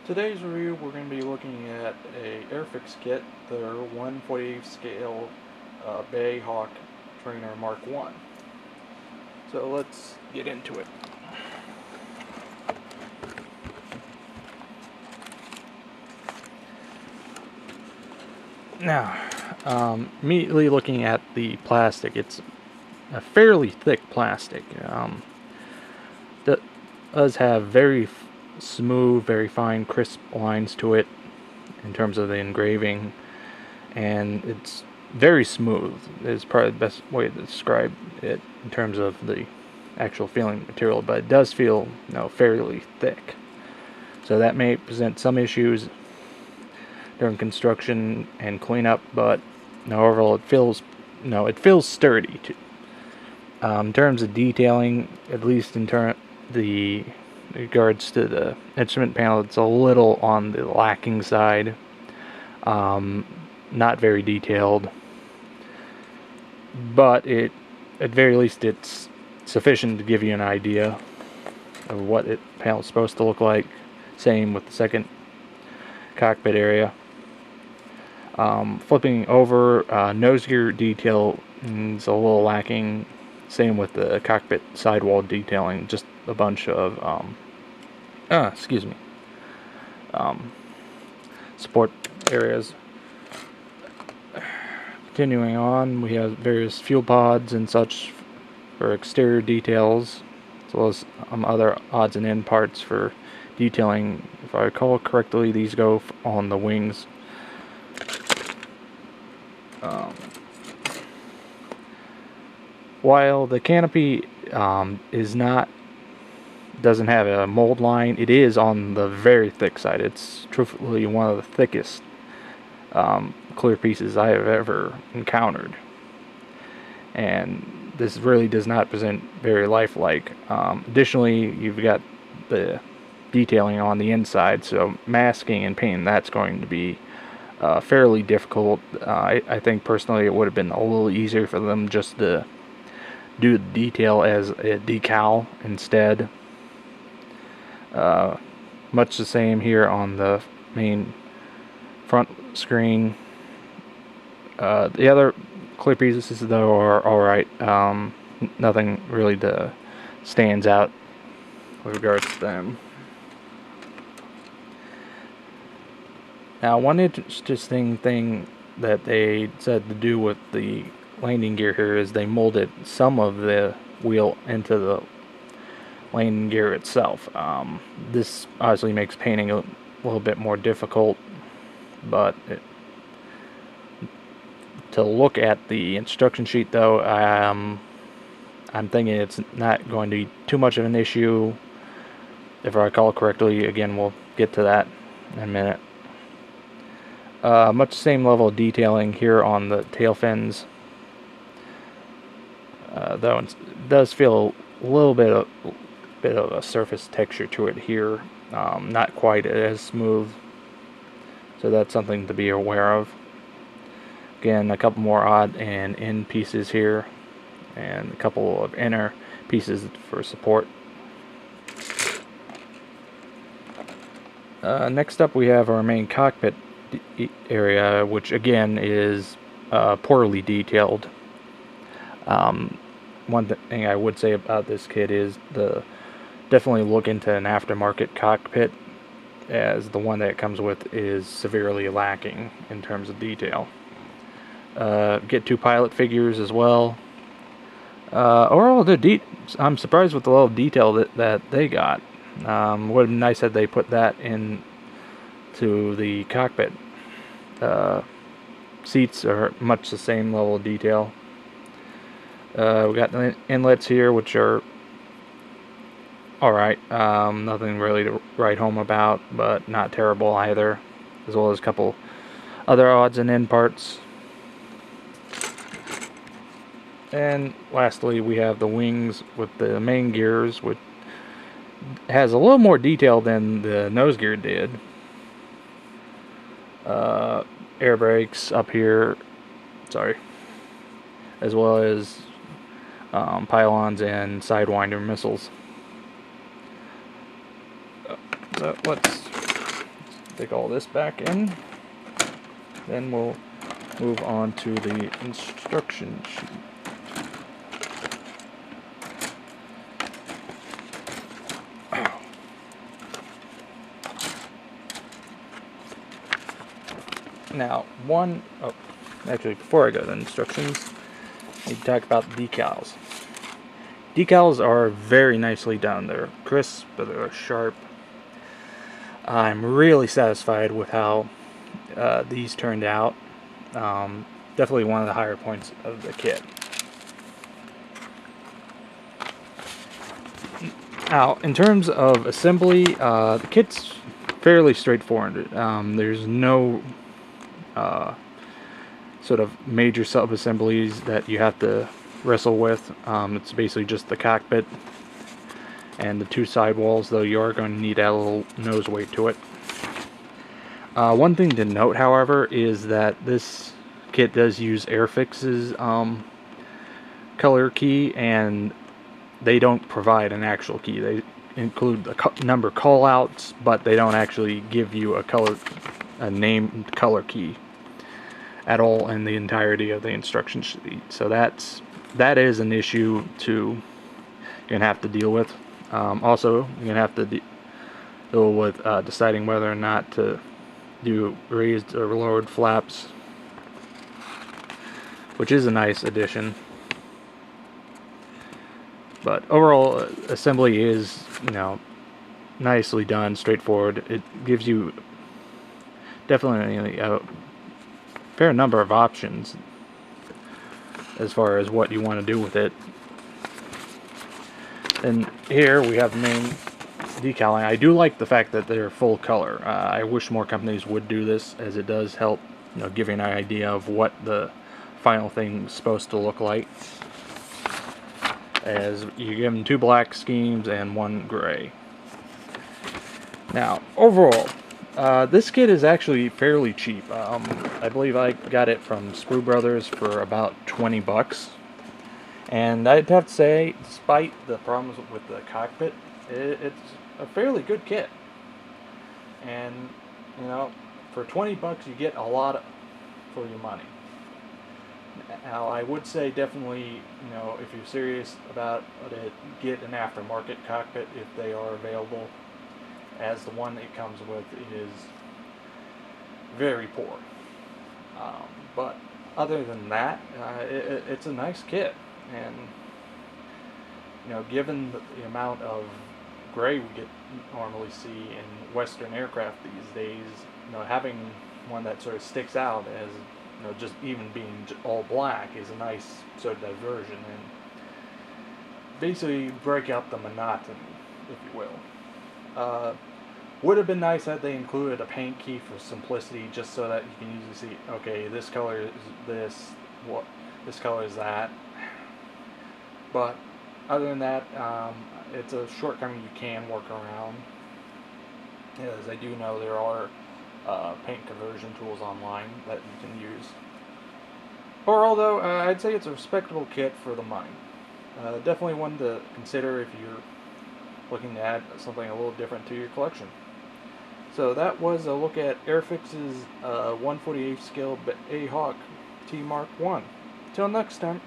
Today's review, we're going to be looking at a Airfix kit, their 1/48 scale BAE Hawk Trainer Mark 1. So let's get into it. Now, immediately looking at the plastic, it's a fairly thick plastic. That does have very smooth, very fine, crisp lines to it in terms of the engraving, and it's very smooth is probably the best way to describe it in terms of the actual feeling material, but it does feel, fairly thick. So that may present some issues during construction and cleanup, but overall it feels sturdy too. In terms of detailing, at least in regards to the instrument panel, it's a little on the lacking side. Not very detailed, but at very least it's sufficient to give you an idea of what the panel is supposed to look like. Same with the second cockpit area. Flipping over, nose gear detail is a little lacking. Same with the cockpit sidewall detailing, just a bunch of support areas. Continuing on, we have various fuel pods and such for exterior details, as well as other odds and end parts for detailing. If I recall correctly, these go on the wings. While the canopy doesn't have a mold line, it is on the very thick side. It's truthfully one of the thickest clear pieces I have ever encountered, and this really does not present very lifelike. Additionally, you've got the detailing on the inside, so masking and painting that's going to be fairly difficult. I think personally it would have been a little easier for them just to do the detail as a decal instead. Much the same here on the main front screen. The other clear pieces though are alright. Nothing really stands out with regards to them. Now, one interesting thing that they said to do with the landing gear here is they molded some of the wheel into the landing gear itself. This obviously makes painting a little bit more difficult, but to look at the instruction sheet though, I'm thinking it's not going to be too much of an issue. If I recall correctly, again, we'll get to that in a minute. Much the same level of detailing here on the tail fins, though it does feel a little bit of a surface texture to it here. Not quite as smooth, so that's something to be aware of. Again, a couple more odd and end pieces here, and a couple of inner pieces for support. Next up, we have our main cockpit area, which again is poorly detailed. One thing I would say about this kit is definitely look into an aftermarket cockpit, as the one that it comes with is severely lacking in terms of detail. Get 2 pilot figures as well. Overall, I'm surprised with the level of detail that they got. Would have been nice had they put that in to the cockpit. Seats are much the same level of detail. We got the inlets here, which are alright. Nothing really to write home about, but not terrible either. As well as a couple other odds and end parts. And lastly, we have the wings with the main gears, which has a little more detail than the nose gear did. Air brakes up here, as well as pylons and sidewinder missiles. So let's Stick all this back in. Then we'll move on to the instruction sheet. Now, actually, before I go to the instructions, I need to talk about decals. Decals are very nicely done. They're crisp, they're sharp. I'm really satisfied with how these turned out. Definitely one of the higher points of the kit. Now, in terms of assembly, the kit's fairly straightforward. There's no sort of major sub-assemblies that you have to wrestle with. It's basically just the cockpit and the two sidewalls, though you are going to need to add a little nose weight to it. One thing to note, however, is that this kit does use Airfix's color key, and they don't provide an actual key. They include a number callouts, but they don't actually give you a named color key at all in the entirety of the instruction sheet. So that is an issue you're gonna have to deal with. Also, you're gonna have to deal with deciding whether or not to do raised or lowered flaps, which is a nice addition. But overall, assembly is, nicely done, straightforward. It gives you definitely a fair number of options as far as what you want to do with it. And here we have the main decaling. I do like the fact that they're full color. I wish more companies would do this, as it does help, give you an idea of what the final thing's supposed to look like. As you give them two black schemes and one gray. Now, overall, this kit is actually fairly cheap. I believe I got it from Sprue Brothers for about 20 bucks. And I'd have to say, despite the problems with the cockpit, it's a fairly good kit. And, for 20 bucks you get a lot for your money. Now, I would say definitely, if you're serious about it, get an aftermarket cockpit if they are available, as the one it comes with is very poor. But other than that, it's a nice kit, and given the amount of gray we normally see in Western aircraft these days, having one that sort of sticks out as just even being all black is a nice sort of diversion and basically break up the monotony, if you will. Would have been nice had they included a paint key for simplicity, just so that you can easily see, okay, this color is this, this color is that. But other than that, it's a shortcoming you can work around, as I do know there are paint conversion tools online that you can use. Although I'd say it's a respectable kit for the money. Definitely one to consider if you're looking to add something a little different to your collection. So that was a look at Airfix's 148 scale BAE Hawk T Mk.I. Till next time.